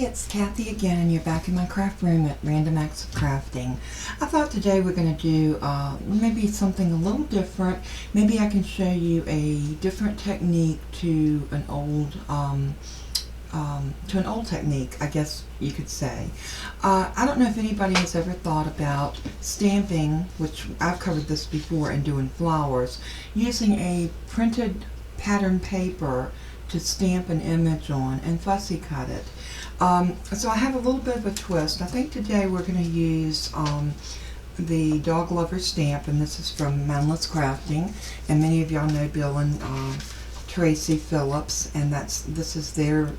it's Kathy again, and you're back in my craft room at Random Acts of Crafting. I thought today we're going to do maybe something a little different. Maybe I can show you a different technique to an old technique, I guess you could say. I don't know if anybody has ever thought about stamping, which I've covered this before, and doing flowers, using a printed pattern paper to stamp an image on and fussy cut it. So I have a little bit of a twist. I think today we're going to use the Dog Lover stamp, and this is from Mindless Crafting, and many of y'all know Bill and Tracy Phillips, and this is their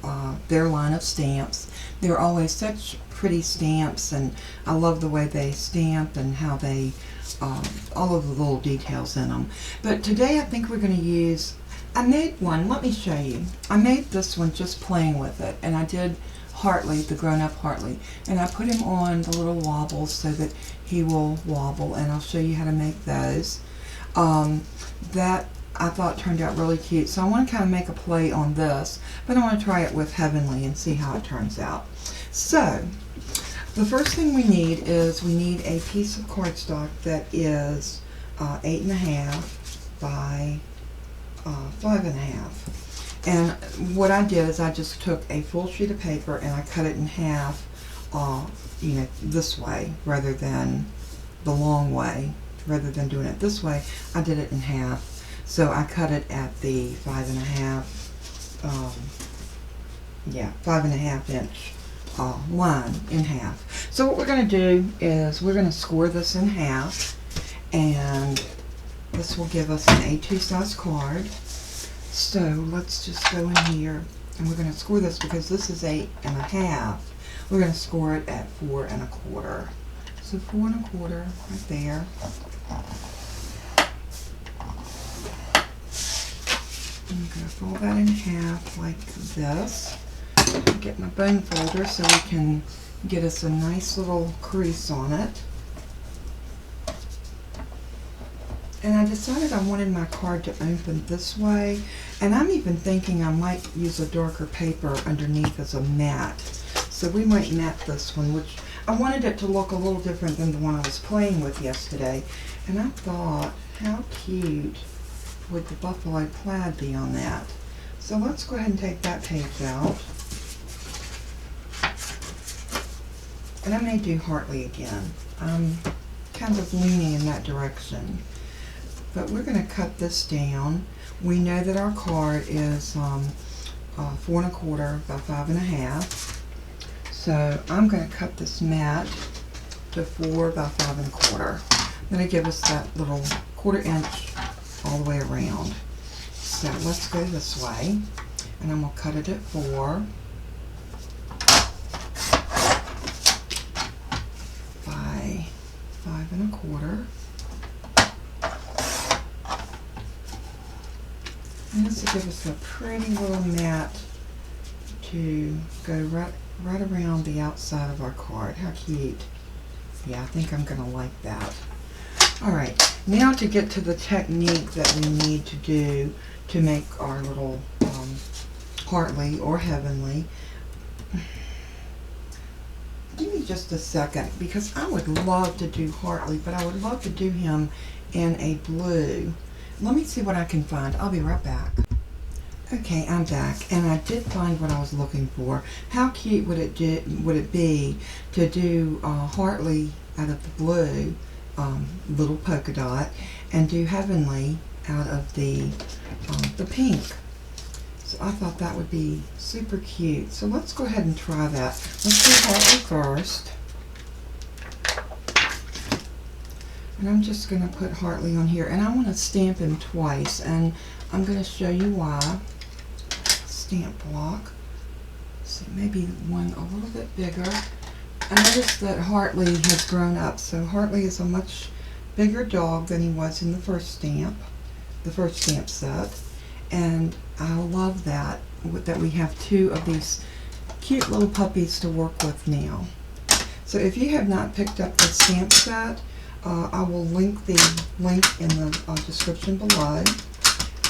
line of stamps. They're always such pretty stamps, and I love the way they stamp and how they all of the little details in them. But today I think we're going to use, I made one, let me show you. I made this one just playing with it, and I did Hartley, the grown-up Hartley, and I put him on the little wobbles so that he will wobble, and I'll show you how to make those. That I thought turned out really cute, so I want to kind of make a play on this, but I want to try it with Heavenly and see how it turns out. So the first thing we need is a piece of cardstock that is 8.5 by 5.5. And what I did is I just took a full sheet of paper and I cut it in half, you know, this way rather than the long way. Rather than doing it this way, I did it in half. So I cut it at the 5.5, 5.5 inch line in half. So what we're going to do is we're going to score this in half, and this will give us an A2 size card. So let's just go in here, and we're going to score this because this is 8.5. We're going to score it at 4 1/4. So 4 1/4 right there. I'm going to fold that in half like this. Get my bone folder so we can get us a nice little crease on it. And I decided I wanted my card to open this way, and I'm even thinking I might use a darker paper underneath as a mat. So we might mat this one, which I wanted it to look a little different than the one I was playing with yesterday. And I thought, how cute would the buffalo plaid be on that? So let's go ahead and take that page out. And I may do Hartley again. I'm kind of leaning in that direction. But we're going to cut this down. We know that our card is 4 1/4 by 5.5. So I'm going to cut this mat to 4 by 5 1/4. That'll give us that little 1/4 inch all the way around. So let's go this way, and I'm going to cut it at 4 by 5 1/4. And this will give us a pretty little mat to go right around the outside of our card. How cute. Yeah, I think I'm going to like that. Alright, now to get to the technique that we need to do to make our little Hartley or Heavenly. Give me just a second, because I would love to do Hartley, but I would love to do him in a blue. Let me see what I can find. I'll be right back. Okay, I'm back, and I did find what I was looking for. How cute would it be to do Hartley out of the blue, little polka dot, and do Heavenly out of the pink? So I thought that would be super cute. So let's go ahead and try that. Let's do Hartley first. And I'm just going to put Hartley on here, and I want to stamp him twice, and I'm going to show you why. Stamp block. So maybe one a little bit bigger. I noticed that Hartley has grown up, so Hartley is a much bigger dog than he was in the first stamp set, and I love that we have 2 of these cute little puppies to work with now. So if you have not picked up the stamp set, I will link the link in the description below,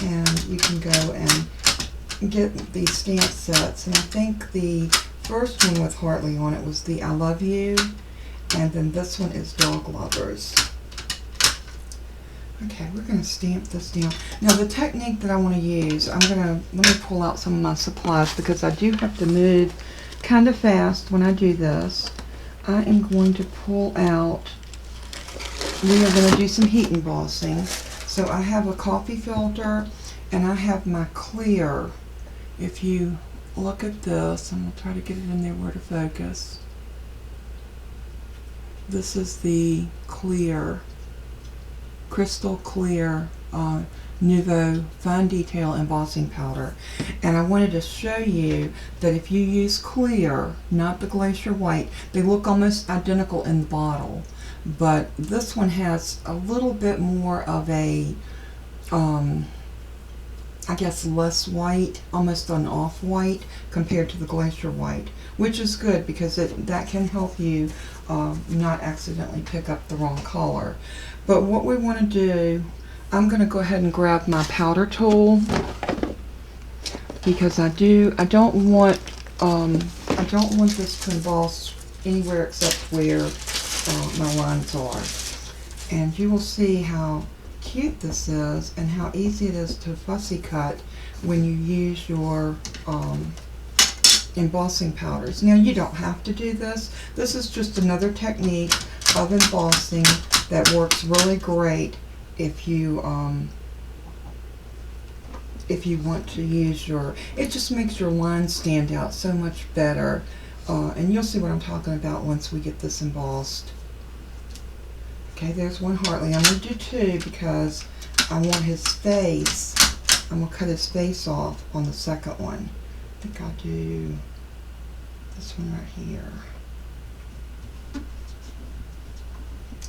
and you can go and get these stamp sets. And I think the first one with Hartley on it was the I Love You, and then this one is Dog Lovers. Okay, we're going to stamp this down. Now the technique that I want to use, let me pull out some of my supplies because I do have to move kind of fast when I do this. I am going to pull out, we are going to do some heat embossing. So I have a coffee filter and I have my clear. If you look at this, I'm going to try to get it in there where to focus. This is the clear, crystal clear Nouveau Fine Detail Embossing Powder. And I wanted to show you that if you use clear, not the Glacier White, they look almost identical in the bottle. But this one has a little bit more of a, I guess less white, almost an off-white compared to the Glacier White, which is good because that can help you not accidentally pick up the wrong color. But what we want to do, I'm going to go ahead and grab my powder tool because I don't want this to emboss anywhere except where my lines are. And you will see how cute this is and how easy it is to fussy cut when you use your embossing powders. Now you don't have to do this. This is just another technique of embossing that works really great if you want to use your, it just makes your lines stand out so much better. And you'll see what I'm talking about once we get this embossed. Okay, there's one Hartley. I'm going to do two because I want his face. I'm going to cut his face off on the second one. I think I'll do this one right here.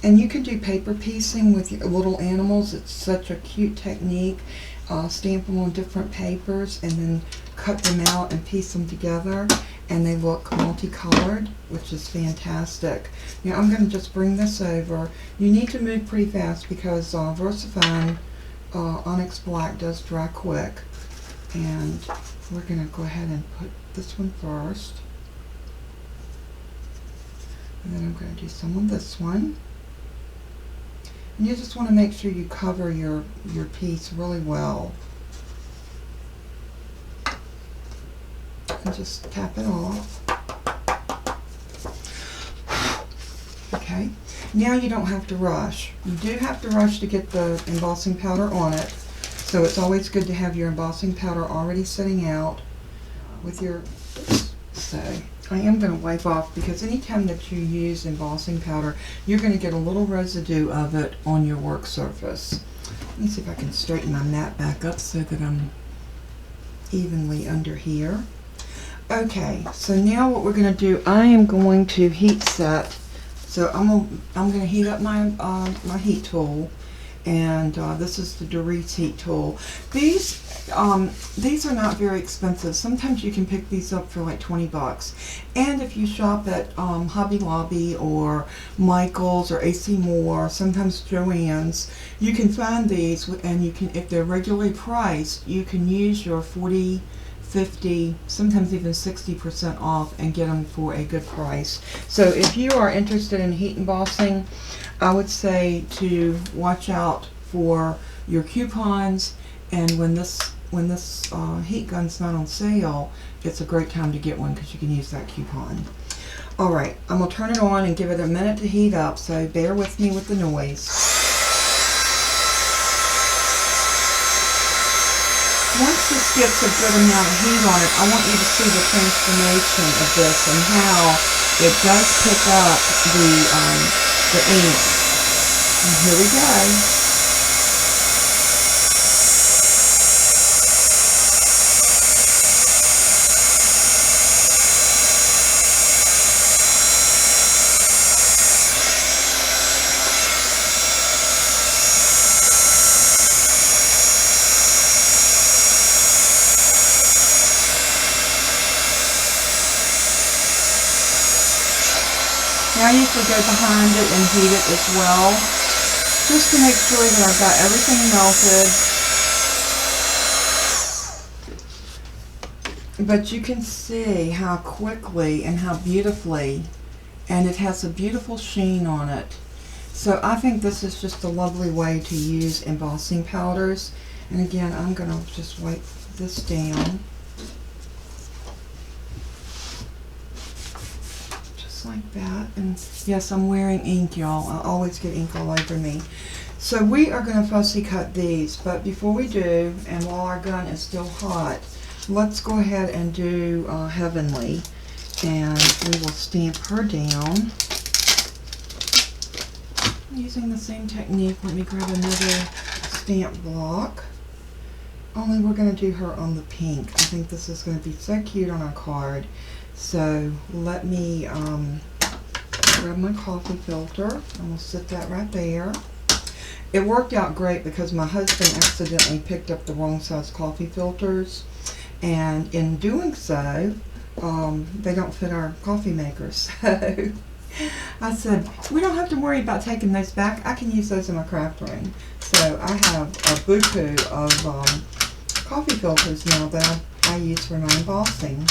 And you can do paper piecing with your little animals. It's such a cute technique. Stamp them on different papers and then cut them out and piece them together. And they look multicolored, which is fantastic. Now I'm going to just bring this over. You need to move pretty fast because VersaFine Onyx Black does dry quick. And we're going to go ahead and put this one first. And then I'm going to do some on this one. And you just want to make sure you cover your piece really well. And just tap it off. Okay, now you don't have to rush. You do have to rush to get the embossing powder on it. So it's always good to have your embossing powder already setting out with your, say, I am going to wipe off because anytime that you use embossing powder, you're going to get a little residue of it on your work surface. Let me see if I can straighten my mat back up so that I'm evenly under here. Okay, so now what we're going to do, I am going to heat set. So I'm going to heat up my my heat tool, and this is the Doris heat tool. These are not very expensive. Sometimes you can pick these up for like 20 bucks. And if you shop at Hobby Lobby or Michael's or AC Moore, sometimes Joann's, you can find these, and you can, if they're regularly priced, you can use your 40, 50, sometimes even 60% off and get them for a good price. So if you are interested in heat embossing, I would say to watch out for your coupons, and when this heat gun's not on sale, it's a great time to get one because you can use that coupon. Alright, I'm going to turn it on and give it a minute to heat up, so bear with me with the noise. Once this gets a good amount of heat on it, I want you to see the transformation of this and how it does pick up the ink. And here we go. Now you can go behind it and heat it as well, just to make sure that I've got everything melted. But you can see how quickly and how beautifully, and it has a beautiful sheen on it. So I think this is just a lovely way to use embossing powders. And again, I'm going to just wipe this down. Just like that. And yes, I'm wearing ink, y'all. I always get ink all over me. So we are going to fussy cut these, but before we do, and while our gun is still hot, let's go ahead and do Heavenly, and we will stamp her down. Using the same technique, let me grab another stamp block. Only we're going to do her on the pink. I think this is going to be so cute on our card. So let me grab my coffee filter, and we'll sit that right there. It worked out great because my husband accidentally picked up the wrong size coffee filters, and in doing so, they don't fit our coffee makers. So I said, we don't have to worry about taking those back. I can use those in my craft room. So I have a buku of coffee filters now that I use for my embossing.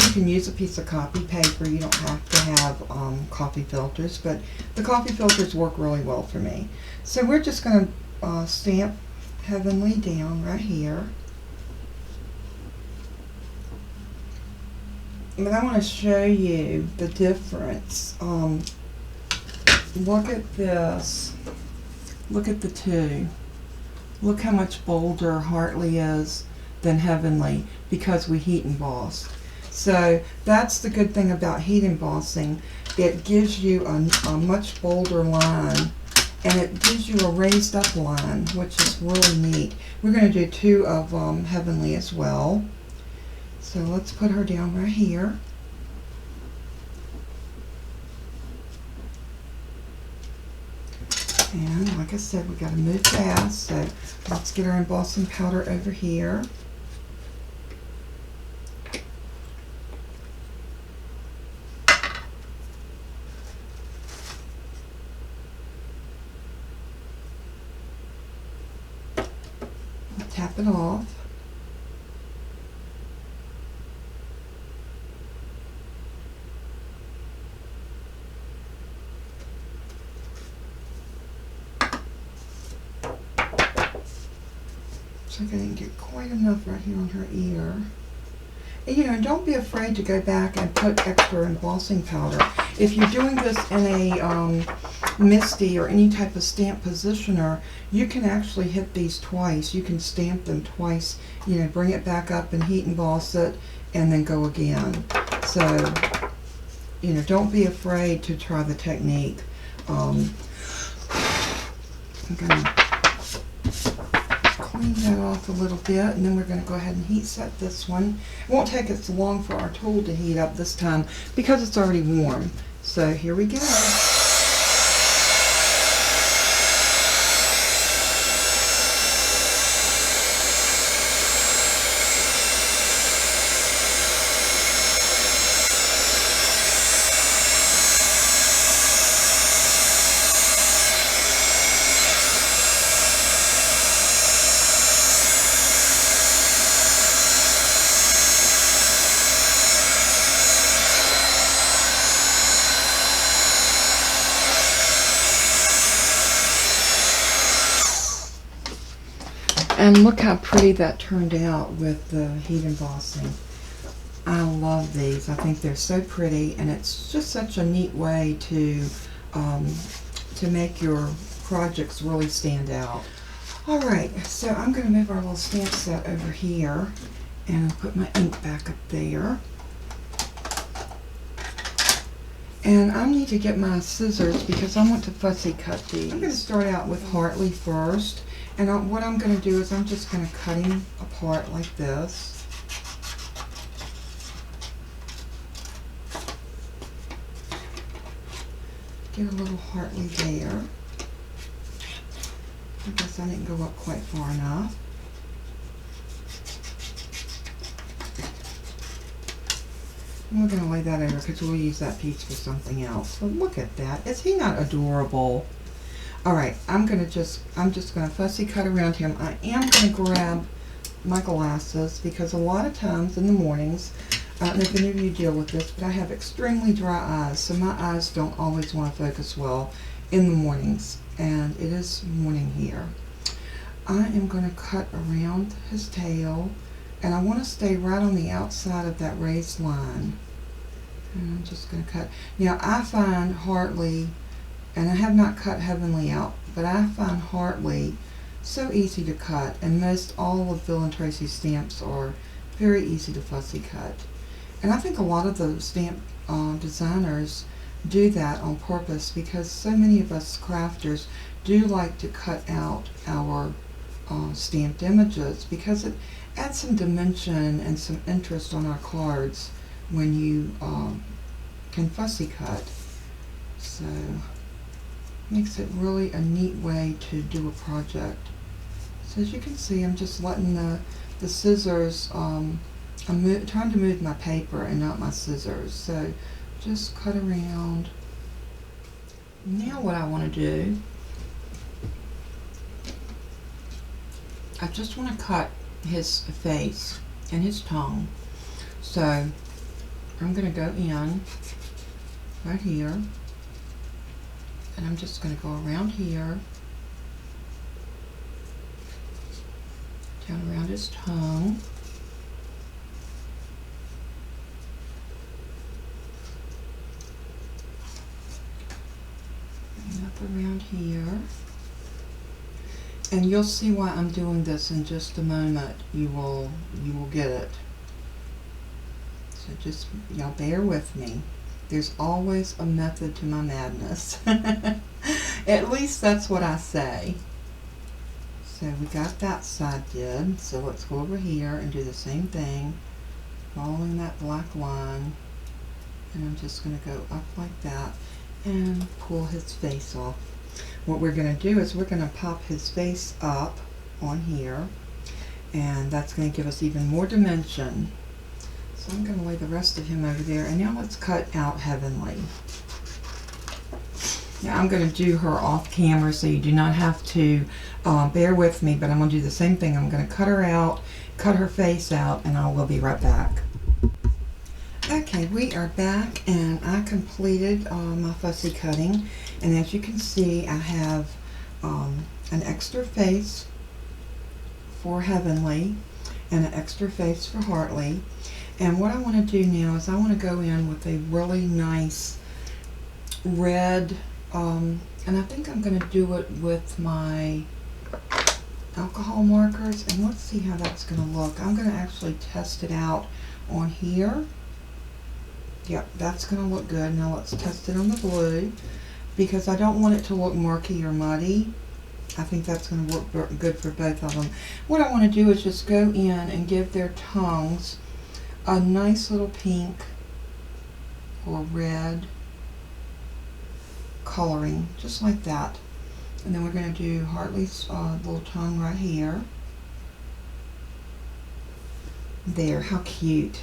You can use a piece of copy paper. You don't have to have coffee filters, but the coffee filters work really well for me. So we're just going to stamp Heavenly down right here. But I want to show you the difference. Look at this. Look at the two. Look how much bolder Hartley is than Heavenly because we heat embossed. So that's the good thing about heat embossing. It gives you a much bolder line, and it gives you a raised up line, which is really neat. We're going to do two of Heavenly as well. So let's put her down right here. And like I said, we got to move fast. So let's get our embossing powder over here. Tap it off. I didn't get quite enough right here on her ear. And, you know, don't be afraid to go back and put extra embossing powder. If you're doing this in a MISTI or any type of stamp positioner, you can actually hit these twice. You can stamp them twice, you know, bring it back up and heat emboss it, and then go again. So, you know, don't be afraid to try the technique. I'm going to clean that off a little bit, and then we're going to go ahead and heat set this one. It won't take us long for our tool to heat up this time because it's already warm. So here we go. And look how pretty that turned out with the heat embossing. I love these. I think they're so pretty, and it's just such a neat way to make your projects really stand out. All right, so I'm going to move our little stamp set over here and put my ink back up there. And I need to get my scissors because I want to fussy cut these. I'm going to start out with Hartley first. And what I'm going to do is I'm just going to cut him apart like this. Get a little Hartley there. I guess I didn't go up quite far enough. And we're going to lay that over because we'll use that piece for something else. But look at that. Is he not adorable? All right, I'm just going to fussy cut around him. I am going to grab my glasses because a lot of times in the mornings, I don't know if any of you deal with this, but I have extremely dry eyes, so my eyes don't always want to focus well in the mornings, and it is morning here. I am going to cut around his tail, and I want to stay right on the outside of that raised line. And I'm just going to cut. Now I find Hartley, and I have not cut Heavenly out, but I find Hartley so easy to cut, and most all of Bill and Tracy's stamps are very easy to fussy cut. And I think a lot of the stamp designers do that on purpose because so many of us crafters do like to cut out our stamped images because it adds some dimension and some interest on our cards when you can fussy cut. So makes it really a neat way to do a project. So as you can see, I'm just letting the scissors, I'm trying to move my paper and not my scissors. So just cut around. Now what I want to do, I just want to cut his face and his tongue. So I'm going to go in right here, and I'm just going to go around here, down around his tongue, and up around here. And you'll see why I'm doing this in just a moment. You will get it. So just, y'all bear with me. There's always a method to my madness. At least that's what I say. So we got that side did. So let's go over here and do the same thing. Following that black line. And I'm just going to go up like that and pull his face off. What we're going to do is we're going to pop his face up on here, and that's going to give us even more dimension. So I'm going to lay the rest of him over there, and now let's cut out Heavenly. Now I'm going to do her off camera, so you do not have to bear with me, but I'm going to do the same thing. I'm going to cut her out, cut her face out, and I will be right back. Okay, we are back, and I completed my fussy cutting, and as you can see, I have an extra face for Heavenly and an extra face for Hartley. And what I want to do now is I want to go in with a really nice red, and I think I'm going to do it with my alcohol markers, and let's see how that's going to look. I'm going to actually test it out on here. Yep, that's going to look good. Now let's test it on the blue because I don't want it to look murky or muddy. I think that's going to work good for both of them. What I want to do is just go in and give their tongues a nice little pink or red coloring, just like that. And then we're going to do Hartley's little tongue right here. There, how cute.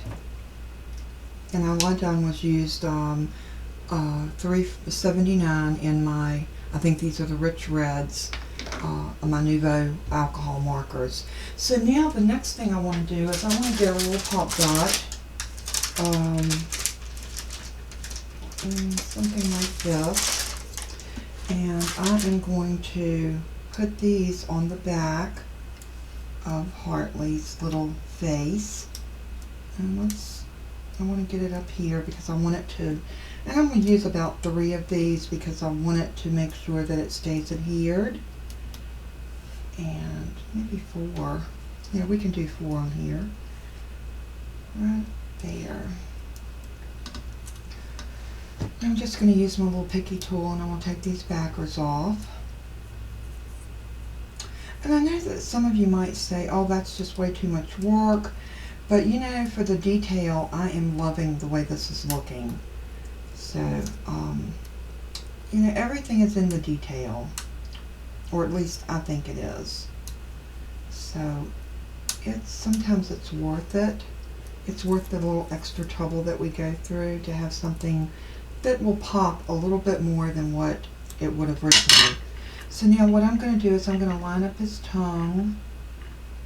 And all I done was used $3.79 in my, I think these are the Rich Reds, my Nouveau alcohol markers. So now the next thing I want to do is I want to get a little pop dot, something like this, and I am going to put these on the back of Hartley's little face, and I want to get it up here because I want it to, and I'm going to use about 3 of these because I want it to make sure that it stays adhered. And maybe 4. Yeah, we can do 4 on here. Right there. I'm just going to use my little picky tool, and I'm going to take these backers off. And I know that some of you might say, oh, that's just way too much work. But you know, for the detail, I am loving the way this is looking. So, you know, everything is in the detail. Or at least I think it is. So, sometimes it's worth it. It's worth the little extra trouble that we go through to have something that will pop a little bit more than what it would have originally. So now what I'm going to do is I'm going to line up his tongue.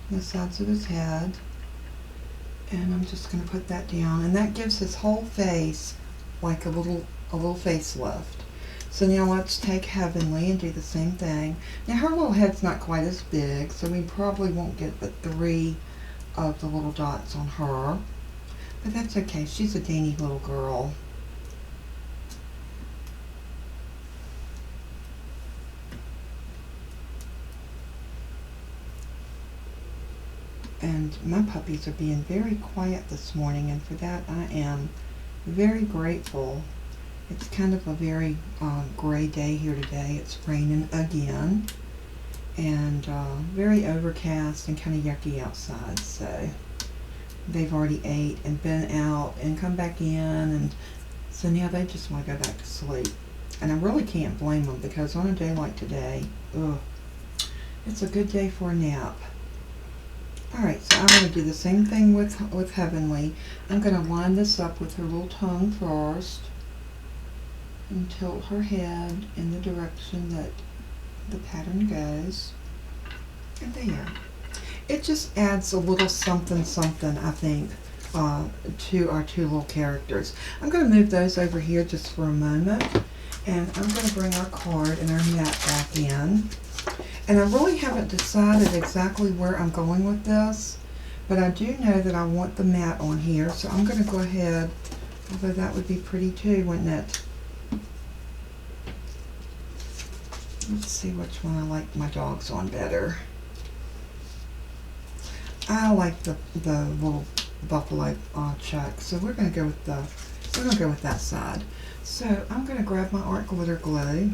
the sides of his head. And I'm just going to put that down, and that gives his whole face like a little facelift. So now let's take Heavenly and do the same thing. Now her little head's not quite as big, so we probably won't get but 3 of the little dots on her. But that's okay, she's a dainty little girl. And my puppies are being very quiet this morning, and for that I am very grateful. It's kind of a very gray day here today. It's raining again, and very overcast and kind of yucky outside. So they've already ate and been out and come back in, and so now they just want to go back to sleep. And I really can't blame them, because on a day like today, it's a good day for a nap. Alright, so I'm going to do the same thing with Heavenly. I'm going to line this up with her little tongue first and tilt her head in the direction that the pattern goes. And there. It just adds a little something, I think, to our 2 little characters. I'm going to move those over here just for a moment. And I'm going to bring our card and our mat back in. And I really haven't decided exactly where I'm going with this, but I do know that I want the mat on here, so I'm going to go ahead, although that would be pretty too, wouldn't it? Let's see which one I like my dogs on better. I like the little buffalo check, so we're going to go with that side. So I'm going to grab my art glitter glue,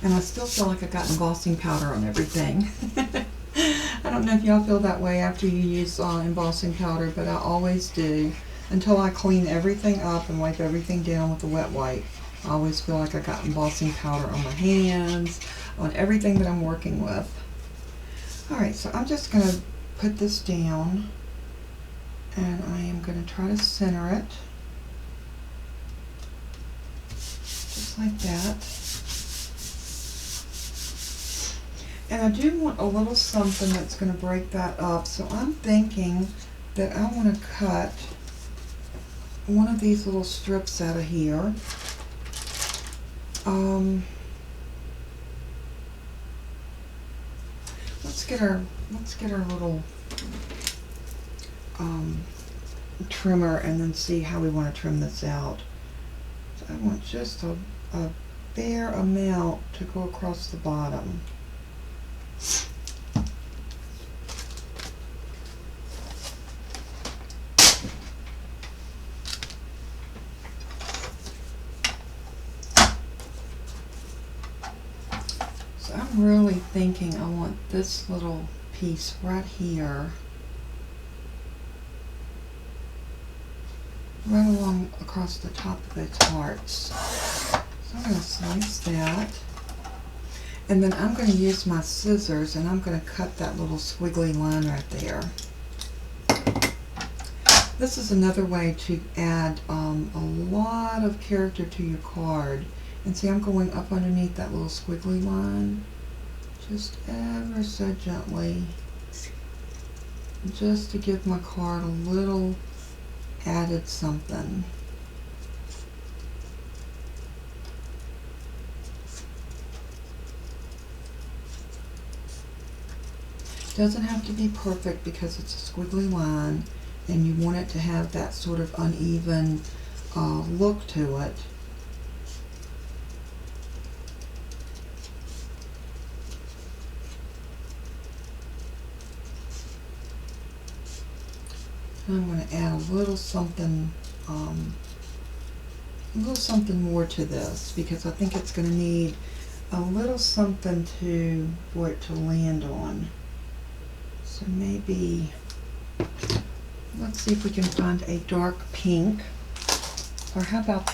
and I still feel like I got embossing powder on everything. I don't know if y'all feel that way after you use embossing powder, but I always do until I clean everything up and wipe everything down with a wet wipe. I always feel like I got embossing powder on my hands, on everything that I'm working with. Alright, so I'm just going to put this down, and I am going to try to center it, just like that. And I do want a little something that's going to break that up, so I'm thinking that I want to cut one of these little strips out of here. Let's get our little trimmer and then see how we want to trim this out. So I want just a bare amount to go across the bottom. I'm really thinking I want this little piece right here, right along across the top of those hearts. So I'm going to slice that, and then I'm going to use my scissors and I'm going to cut that little squiggly line right there. This is another way to add a lot of character to your card. And see, I'm going up underneath that little squiggly line, just ever so gently, just to give my card a little added something. Doesn't have to be perfect because it's a squiggly line, and you want it to have that sort of uneven look to it. I'm going to add a little something more to this, because I think it's going to need a little something for it to land on. So maybe, let's see if we can find a dark pink, or how about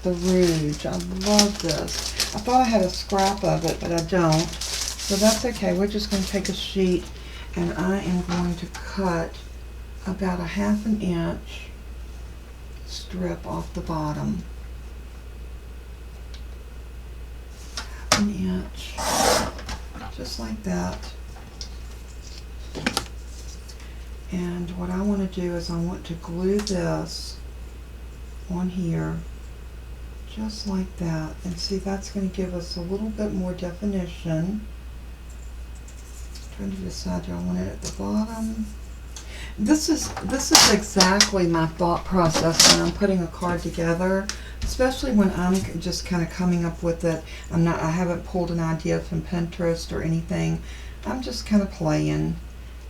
the Rouge? I love this. I thought I had a scrap of it, but I don't. So that's okay. We're just going to take a sheet, and I am going to cut about a 1/2 inch strip off the bottom. 1/2 inch, just like that. And what I want to do is I want to glue this on here just like that, and see, that's going to give us a little bit more definition. Trying to decide, do I want it at the bottom? This is exactly my thought process when I'm putting a card together, especially when I'm just kind of coming up with it. I haven't pulled an idea from Pinterest or anything. I'm just kind of playing,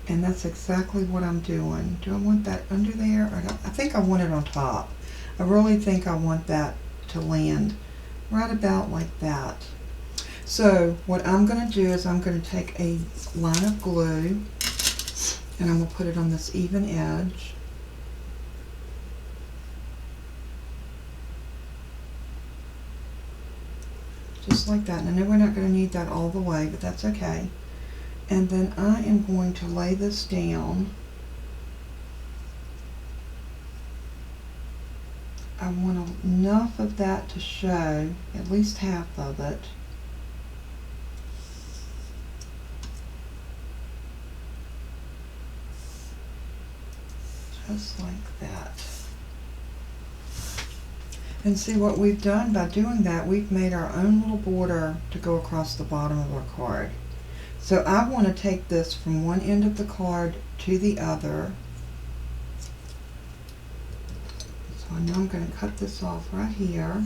and that's exactly what I'm doing. Do I want that under there? I think I want it on top. I really think I want that to land right about like that. So what I'm going to do is I'm going to take a line of glue and I'm going to put it on this even edge. Just like that. And I know we're not going to need that all the way, but that's okay. And then I am going to lay this down. I want enough of that to show, at least half of it. Just like that. And see what we've done by doing that, we've made our own little border to go across the bottom of our card. So I want to take this from one end of the card to the other. So now I'm going to cut this off right here.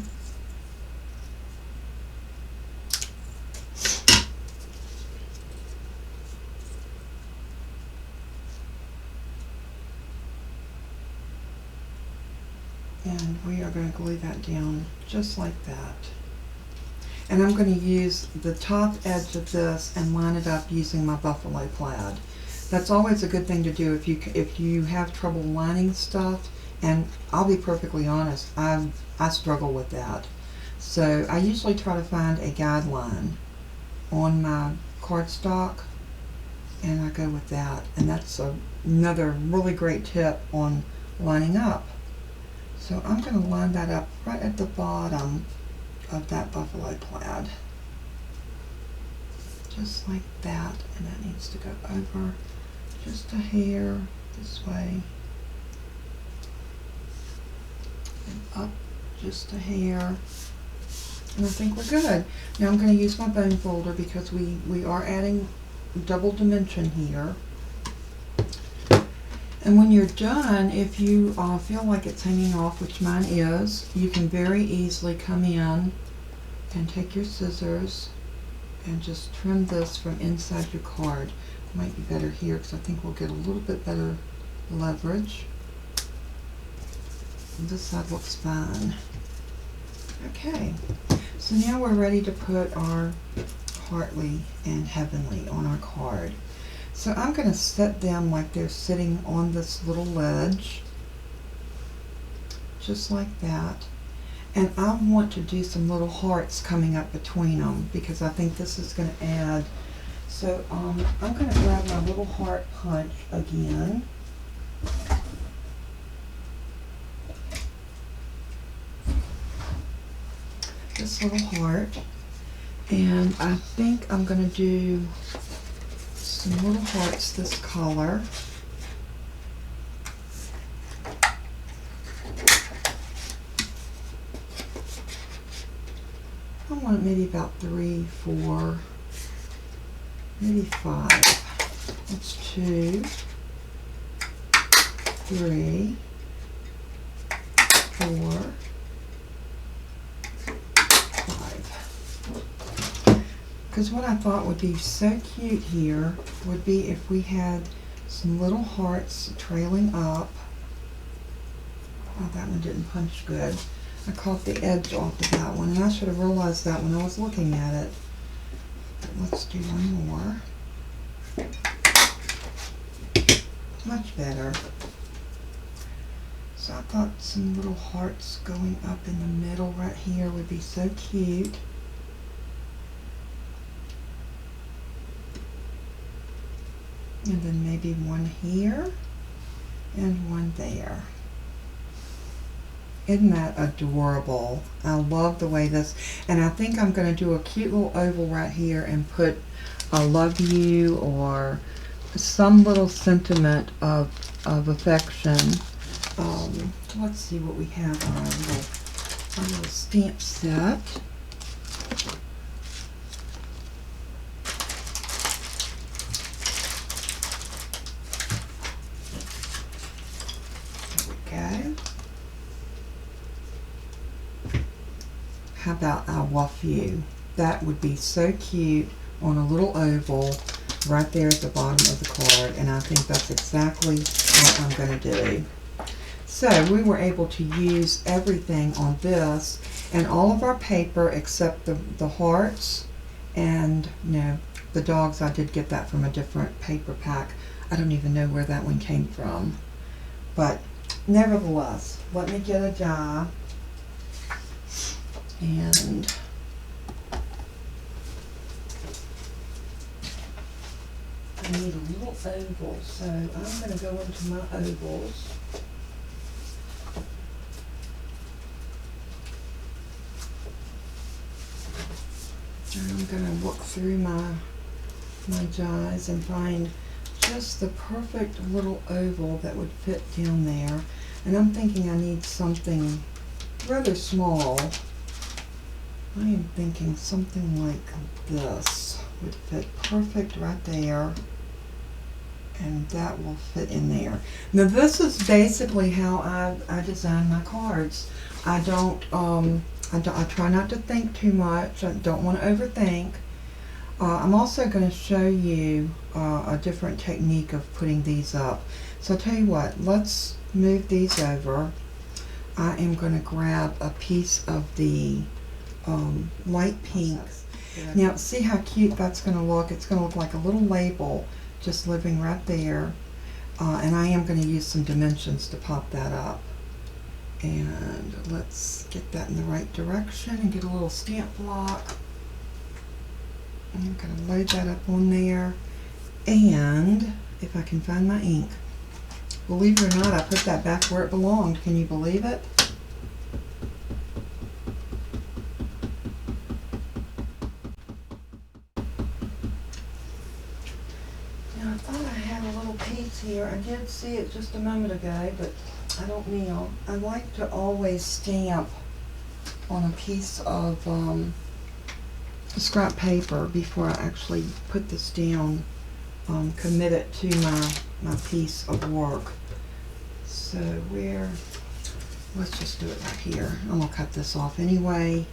And we are going to glue that down just like that. And I'm going to use the top edge of this and line it up using my buffalo plaid. That's always a good thing to do if you have trouble lining stuff. And I'll be perfectly honest, I struggle with that. So I usually try to find a guideline on my cardstock, and I go with that. And that's another really great tip on lining up. So I'm going to line that up right at the bottom of that buffalo plaid. Just like that. And that needs to go over just a hair this way. And up just a hair. And I think we're good. Now I'm going to use my bone folder because we are adding double dimension here. And when you're done, if you feel like it's hanging off, which mine is, you can very easily come in and take your scissors and just trim this from inside your card. Might be better here because I think we'll get a little bit better leverage. And this side looks fine. Okay, so now we're ready to put our heartly and heavenly on our card. So I'm going to set them like they're sitting on this little ledge, just like that. And I want to do some little hearts coming up between them because I think this is going to add. So I'm going to grab my little heart punch again. This little heart. And I think I'm going to do some little hearts this color. I want maybe about 3, 4, maybe 5. That's 2, 3, 4, 5. Because what I thought would be so cute here would be if we had some little hearts trailing up. Oh, that one didn't punch good. I caught the edge off of that one, and I should have realized that when I was looking at it. But let's do one more. Much better. So I thought some little hearts going up in the middle right here would be so cute. And then maybe one here and one there. Isn't that adorable? I love the way this, and I think I'm going to do a cute little oval right here and put I love you or some little sentiment of affection. Let's see what we have on our little stamp set. There we go. How about I Love You? That would be so cute on a little oval right there at the bottom of the card, and I think that's exactly what I'm going to do. So we were able to use everything on this and all of our paper except the hearts and no, the dogs. I did get that from a different paper pack. I don't even know where that one came from, but nevertheless, let me get a die and I need a little oval, so I'm going to go into my ovals. And I'm going to look through my dies and find just the perfect little oval that would fit down there. And I'm thinking I need something rather small. I am thinking something like this would fit perfect right there, and that will fit in there. Now this is basically how I design my cards. I try not to think too much. I don't want to overthink. I'm also going to show you a different technique of putting these up. So I'll tell you what, let's move these over. I am going to grab a piece of the light pink. Now see how cute that's going to look. It's going to look like a little label just living right there. And I am going to use some dimensions to pop that up. And let's get that in the right direction and get a little stamp block. I'm going to load that up on there. And if I can find my ink. Believe it or not, I put that back where it belonged. Can you believe it? I thought I had a little piece here. I did see it just a moment ago, but I don't know. I like to always stamp on a piece of scrap paper before I actually put this down, commit it to my piece of work. So let's just do it right here. I'm going to cut this off anyway.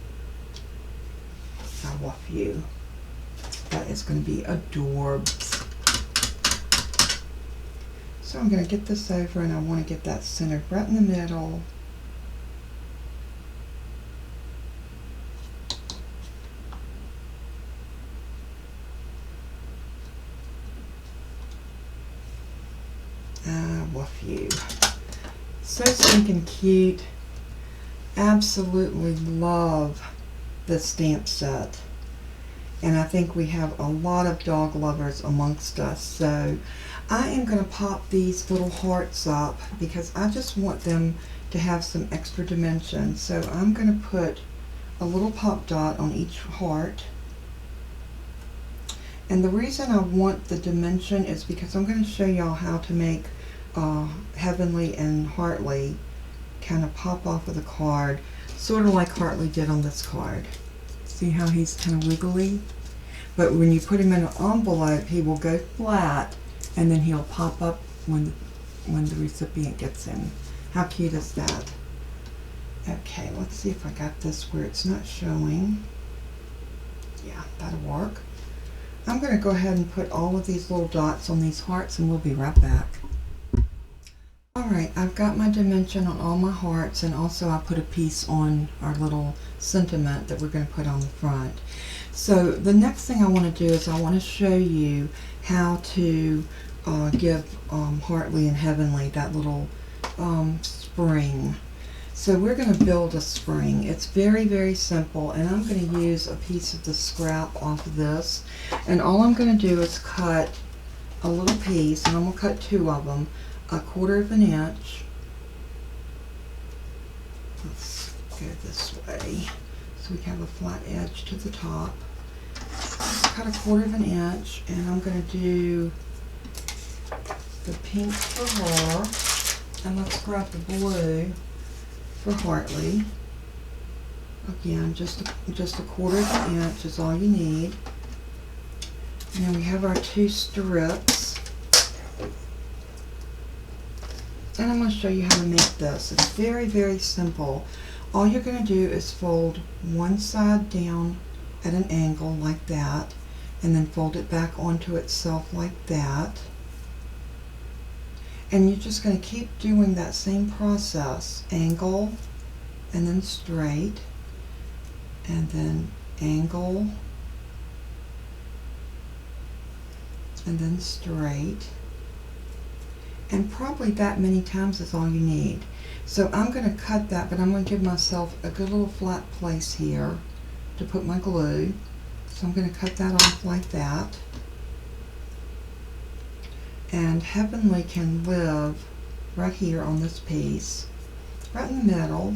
I love you. That is going to be adorbs. So I'm going to get this over and I want to get that centered right in the middle. I love you. So stinking cute. Absolutely love this stamp set. And I think we have a lot of dog lovers amongst us. So I am going to pop these little hearts up because I just want them to have some extra dimension. So I'm going to put a little pop dot on each heart. And the reason I want the dimension is because I'm going to show y'all how to make Heavenly and Heartly kind of pop off of the card, sort of like Heartly did on this card. See how he's kind of wiggly? But when you put him in an envelope, he will go flat and then he'll pop up when the recipient gets him. How cute is that? Okay, let's see if I got this where it's not showing. Yeah, that'll work. I'm going to go ahead and put all of these little dots on these hearts and we'll be right back. Alright, I've got my dimension on all my hearts, and also I put a piece on our little sentiment that we're going to put on the front. So the next thing I want to do is I want to show you how to give Heartly and Heavenly that little spring. So we're going to build a spring. It's very, very simple, and I'm going to use a piece of the scrap off of this, and all I'm going to do is cut a little piece, and I'm going to cut two of them, 1/4 of an inch. Let's go this way so we have a flat edge to the top. cut 1/4 of an inch, and I'm going to do the pink for her, and let's grab the blue for Hartley. Again, just a 1/4 of an inch is all you need. Now we have our 2 strips, and I'm going to show you how to make this. It's very, very simple. All you're going to do is fold one side down at an angle like that, and then fold it back onto itself like that. And you're just going to keep doing that same process. Angle, and then straight, and then angle, and then straight. And probably that many times is all you need. So I'm going to cut that, but I'm going to give myself a good little flat place here to put my glue. So I'm going to cut that off like that. And Heavenly can live right here on this piece, right in the middle.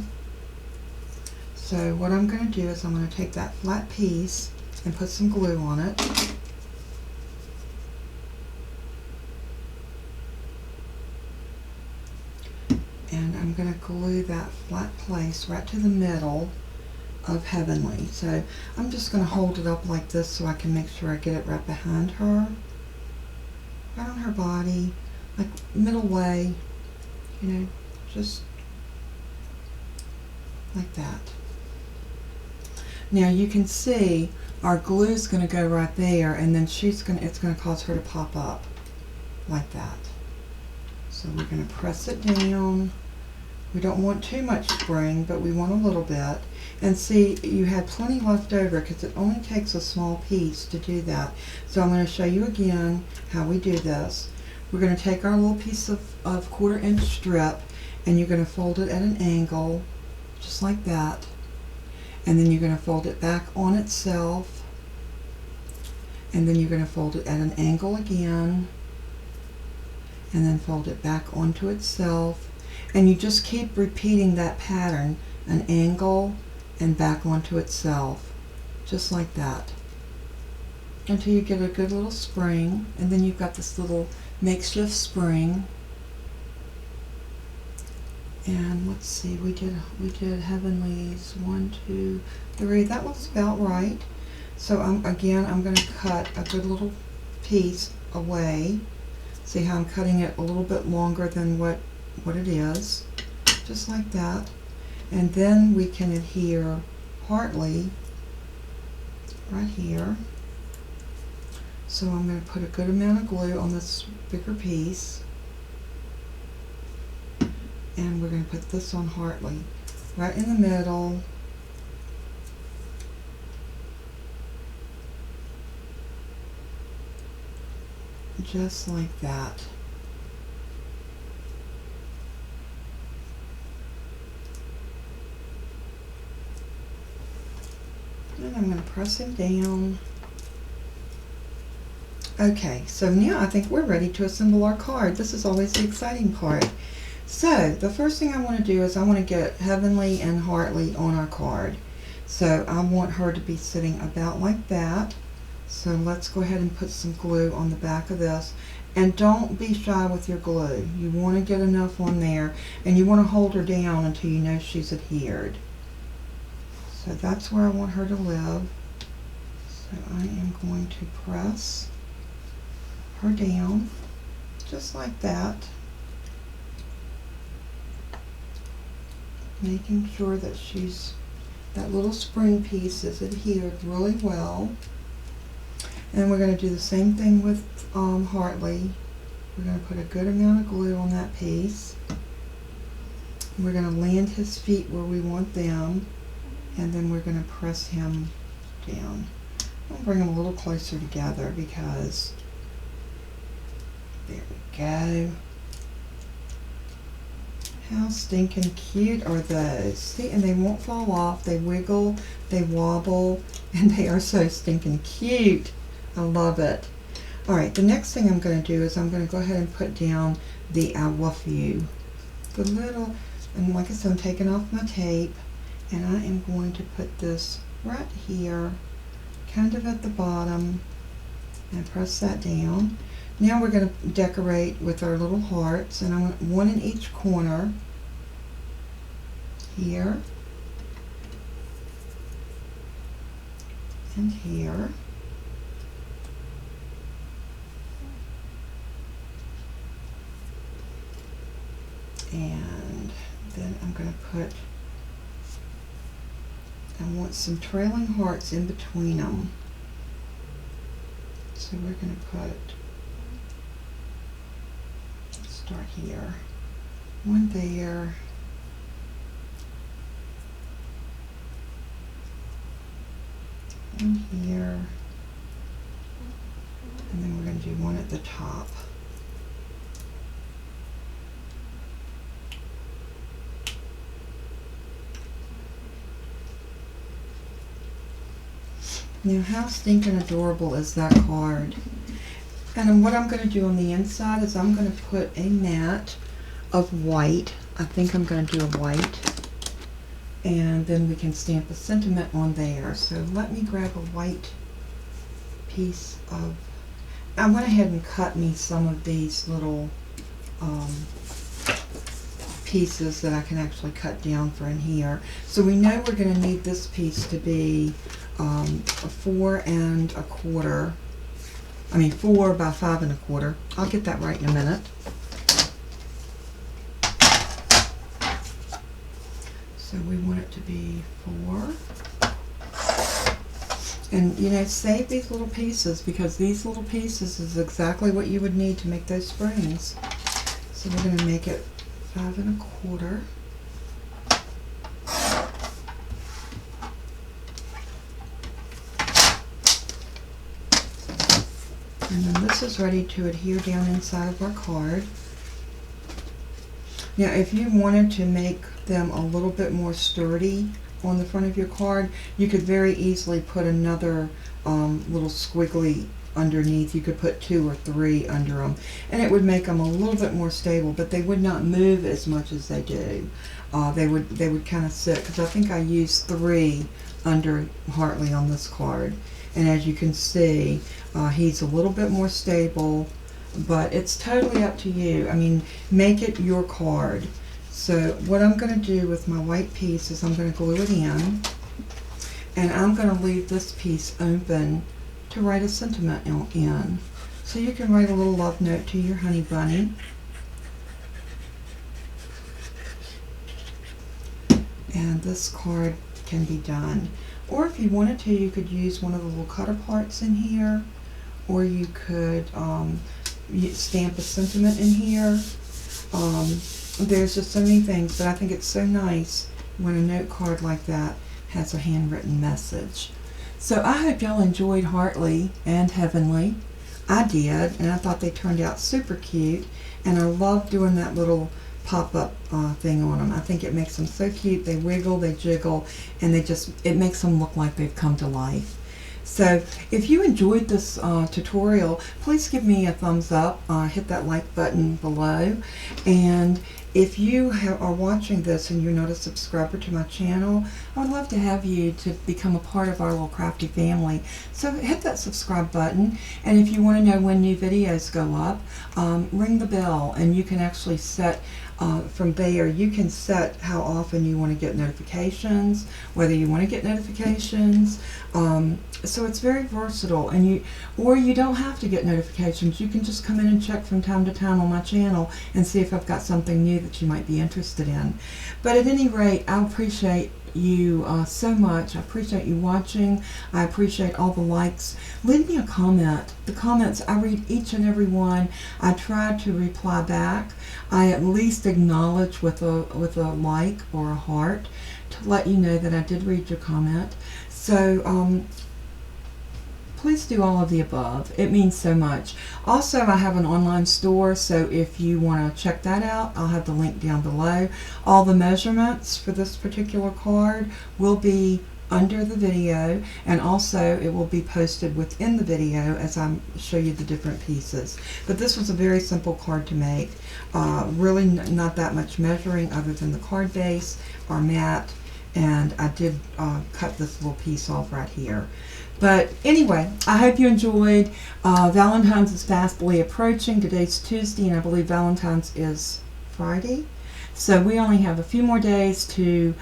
So what I'm going to do is I'm going to take that flat piece and put some glue on it. And I'm going to glue that flat place right to the middle of Heavenly. So I'm just going to hold it up like this so I can make sure I get it right behind her, right on her body, like middle way, you know, just like that. Now you can see our glue is going to go right there, and then it's going to cause her to pop up like that. So we're going to press it down. We don't want too much spring, but we want a little bit. And see, you had plenty left over because it only takes a small piece to do that. So I'm going to show you again how we do this. We're going to take our little piece of 1/4 inch strip, and you're going to fold it at an angle, just like that. And then you're going to fold it back on itself, and then you're going to fold it at an angle again, and then fold it back onto itself. And you just keep repeating that pattern, an angle and back onto itself, just like that, until you get a good little spring. And then you've got this little makeshift spring. And let's see, we did Heavenly's 1, 2, 3. That looks about right. So I'm going to cut a good little piece away. See how I'm cutting it a little bit longer than what it is, just like that. And then we can adhere Hartley right here. So I'm going to put a good amount of glue on this bigger piece, and we're going to put this on Hartley right in the middle. Just like that. And I'm going to press it down. Okay, so now I think we're ready to assemble our card. This is always the exciting part. So the first thing I want to do is I want to get Heavenly and Hartley on our card. So I want her to be sitting about like that. So let's go ahead and put some glue on the back of this. And don't be shy with your glue. You want to get enough on there, and you want to hold her down until you know she's adhered. So that's where I want her to live. So I am going to press her down just like that, making sure that that little spring piece is adhered really well. And we're going to do the same thing with Hartley. We're going to put a good amount of glue on that piece. We're going to land his feet where we want them, and then we're going to press him down. I'll bring them a little closer together because there we go. How stinking cute are those? See, and they won't fall off. They wiggle, they wobble, and they are so stinking cute. I love it. Alright, the next thing I'm going to do is I'm going to go ahead and put down the I love you. The little, and like I said, I'm taking off my tape, and I am going to put this right here kind of at the bottom, and press that down. Now we're going to decorate with our little hearts, and I want one in each corner here and here. And then I'm going to put, I want some trailing hearts in between them. So we're going to put, let's start here, one there, one here, and then we're going to do one at the top. Now, how stinking adorable is that card? And then what I'm going to do on the inside is I'm going to put a mat of white. I think I'm going to do a white. And then we can stamp a sentiment on there. So let me grab a white piece of... I went ahead and cut me some of these little pieces that I can actually cut down for in here. So we know we're going to need this piece to be 4 1/4. I mean 4 by 5 1/4. I'll get that right in a minute. So we want it to be 4. And you know, save these little pieces, because these little pieces is exactly what you would need to make those springs. So we're going to make it 5 1/4. And then this is ready to adhere down inside of our card. Now, if you wanted to make them a little bit more sturdy on the front of your card, you could very easily put another little squiggly underneath. You could put 2 or 3 under them, and it would make them a little bit more stable, but they would not move as much as they do. They would kind of sit, because I think I used 3 under Hartley on this card. And as you can see, he's a little bit more stable, but it's totally up to you. I mean, make it your card. So what I'm going to do with my white piece is I'm going to glue it in, and I'm going to leave this piece open to write a sentiment in. So you can write a little love note to your honey bunny. And this card can be done. Or if you wanted to, you could use one of the little cutter parts in here, or you could stamp a sentiment in here. There's just so many things, but I think it's so nice when a note card like that has a handwritten message. So I hope y'all enjoyed Hartley and Heavenly. I did, and I thought they turned out super cute, and I love doing that little pop-up thing on them. I think it makes them so cute. They wiggle, they jiggle, and it makes them look like they've come to life. So if you enjoyed this tutorial, please give me a thumbs up, hit that like button below, and if you are watching this and you're not a subscriber to my channel, I would love to have you to become a part of our little crafty family. So hit that subscribe button, and if you want to know when new videos go up, ring the bell, and you can actually set from there, you can set how often you want to get notifications, whether you want to get notifications. So it's very versatile, and you don't have to get notifications. You can just come in and check from time to time on my channel and see if I've got something new that you might be interested in. But at any rate, I appreciate you so much. I appreciate you watching. I appreciate all the likes. Leave me a comment. The comments, I read each and every one. I try to reply back. I at least acknowledge with a like or a heart to let you know that I did read your comment. So please do all of the above. It means so much. Also, I have an online store, so if you want to check that out, I'll have the link down below. All the measurements for this particular card will be under the video, and also it will be posted within the video as I show you the different pieces. But this was a very simple card to make. Really not that much measuring other than the card base, our mat, and I did cut this little piece off right here. But anyway, I hope you enjoyed. Valentine's is fastly approaching. Today's Tuesday, and I believe Valentine's is Friday. So we only have a few more days to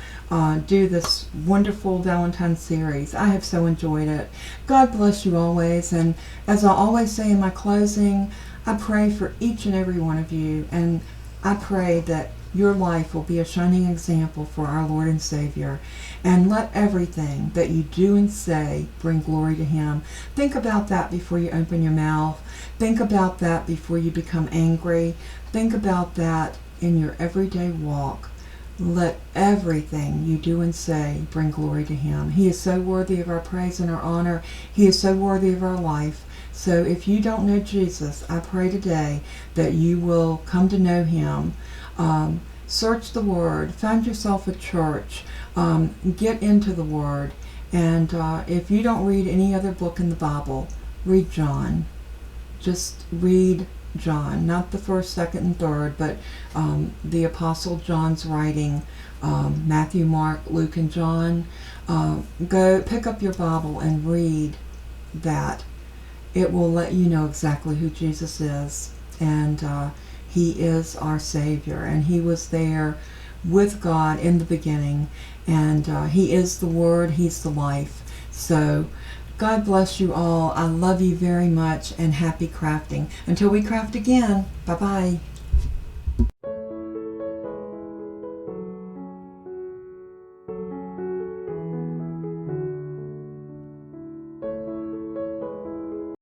do this wonderful Valentine series. I have so enjoyed it. God bless you always. And as I always say in my closing, I pray for each and every one of you. And I pray that your life will be a shining example for our Lord and Savior. And let everything that you do and say bring glory to Him. Think about that before you open your mouth. Think about that before you become angry. Think about that in your everyday walk. Let everything you do and say bring glory to Him. He is so worthy of our praise and our honor. He is so worthy of our life. So if you don't know Jesus, I pray today that you will come to know Him. Search the Word. Find yourself a church. Get into the Word. And if you don't read any other book in the Bible, read John. Just read John, not the first, second, and third, but the Apostle John's writing, Matthew, Mark, Luke, and John. Go pick up your Bible and read that. It will let you know exactly who Jesus is, and He is our Savior, and He was there with God in the beginning, and He is the Word, He's the life. So God bless you all. I love you very much, and happy crafting. Until we craft again, bye-bye.